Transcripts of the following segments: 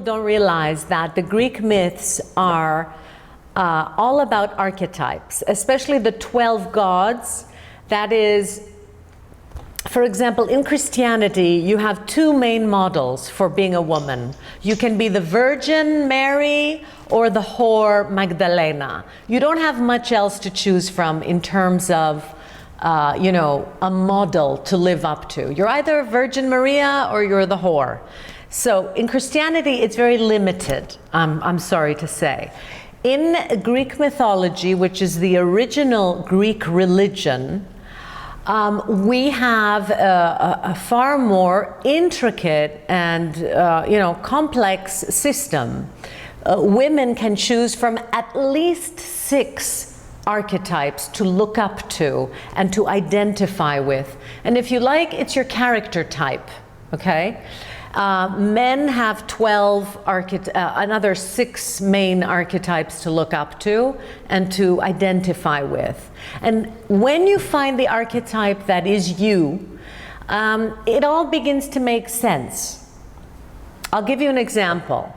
don't realize that the Greek myths are all about archetypes, especially the 12 gods. That is, for example, in Christianity, you have two main models for being a woman. You can be the Virgin Mary or the whore Magdalena. You don't have much else to choose from in terms of, you know, a model to live up to. You're either Virgin Maria or you're the whore. So in Christianity, it's very limited, I'm sorry to say. In Greek mythology, which is the original Greek religion, we have a far more intricate and you know, complex system. Women can choose from at least 6 archetypes to look up to and to identify with. And if you like, it's your character type, okay? Men have 12 another 6 main archetypes to look up to and to identify with. And when you find the archetype that is you, it all begins to make sense. I'll give you an example.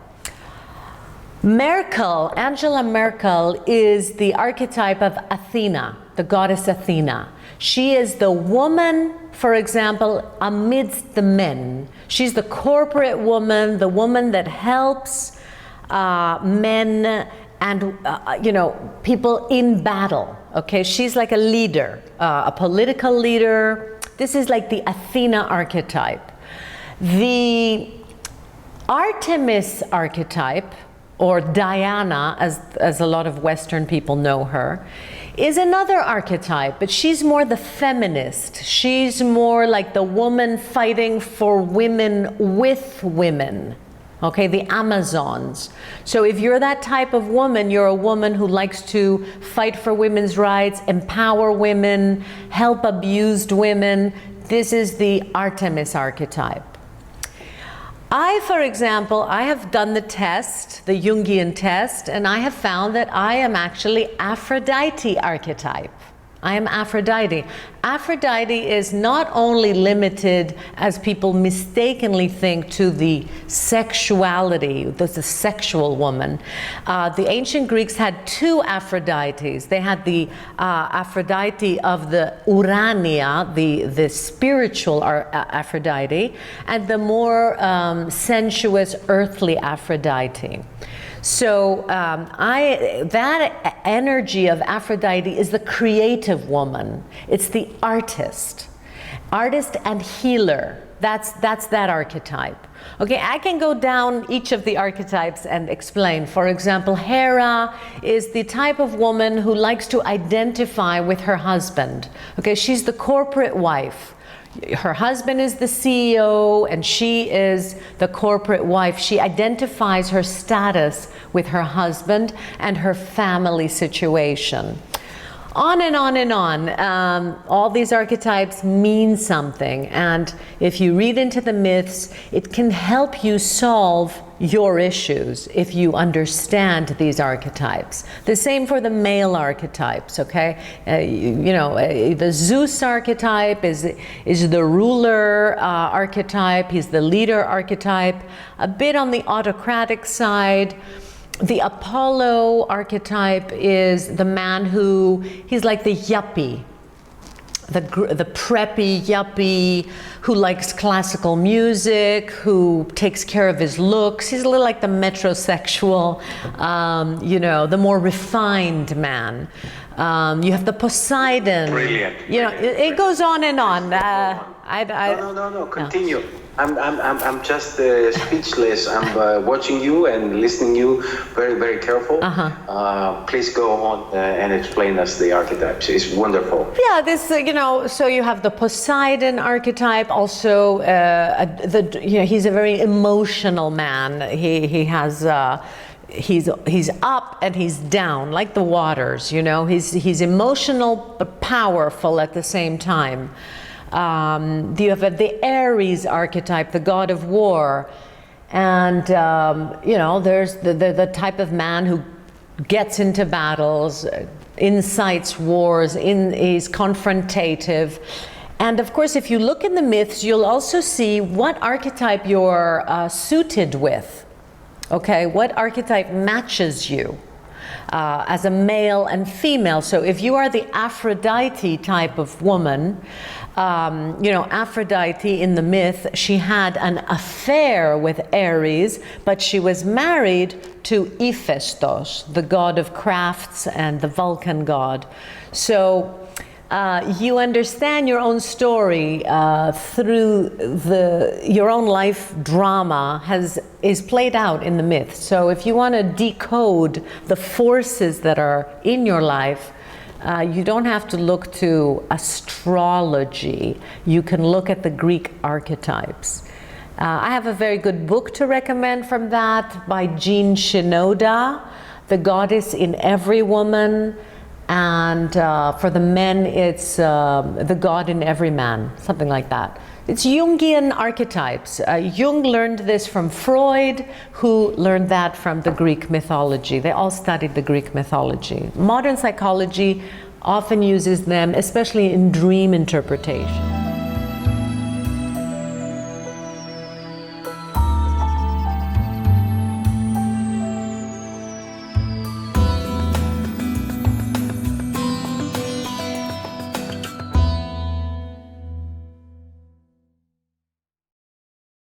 Angela Merkel is the archetype of Athena, the goddess Athena. She is the woman, for example, amidst the men. She's the corporate woman, the woman that helps men and you know, people in battle. Okay, she's like a leader, a political leader. This is like the Athena archetype. The Artemis archetype, or Diana, as a lot of Western people know her, is another archetype, but she's more the feminist. She's more like the woman fighting for women with women, okay, the Amazons. So if you're that type of woman, you're a woman who likes to fight for women's rights, empower women, help abused women. This is the Artemis archetype. For example, I have done the test, the Jungian test, and I have found that I am actually Aphrodite archetype. I am Aphrodite. Aphrodite is not only limited, as people mistakenly think, to the sexuality, the sexual woman. The ancient Greeks had 2 Aphrodites. They had the Aphrodite of the Urania, the spiritual Aphrodite, and the more sensuous, earthly Aphrodite. So that energy of Aphrodite is the creative woman. It's the artist and healer. That's that archetype. Okay, I can go down each of the archetypes and explain. For example, Hera is the type of woman who likes to identify with her husband. Okay, she's the corporate wife. Her husband is the CEO and she is the corporate wife. She identifies her status with her husband and her family situation. On and on and on. All these archetypes mean something, and if you read into the myths, it can help you solve your issues if you understand these archetypes. The same for the male archetypes, okay? You know, the Zeus archetype is the ruler archetype, he's the leader archetype, a bit on the autocratic side. The Apollo archetype is the man who, he's like the yuppie, the preppy yuppie who likes classical music, who takes care of his looks. He's a little like the metrosexual, you know, the more refined man. You have the Poseidon. Brilliant. You know, it goes on and on. No, continue. No. I'm just speechless. I'm watching you and listening you very, very careful. Please go on and explain us the archetypes. It's wonderful. Yeah, this you know. So you have the Poseidon archetype. Also, you know, he's a very emotional man. He has. He's up and he's down, like the waters. You know, he's emotional but powerful at the same time. You have the Ares archetype, the god of war, and you know, there's the type of man who gets into battles, incites wars, is confrontative. And of course, if you look in the myths, you'll also see what archetype you're suited with. Okay, what archetype matches you as a male and female? So if you are the Aphrodite type of woman, you know, Aphrodite in the myth, she had an affair with Ares, but she was married to Hephaestus, the god of crafts and the Vulcan god. So you understand your own story through your own life drama is played out in the myth. So if you want to decode the forces that are in your life, you don't have to look to astrology. You can look at the Greek archetypes. I have a very good book to recommend from that by Jean Shinoda, The Goddess in Every Woman. And for the men, it's The God in Every Man, something like that. It's Jungian archetypes. Jung learned this from Freud, who learned that from the Greek mythology. They all studied the Greek mythology. Modern psychology often uses them, especially in dream interpretation.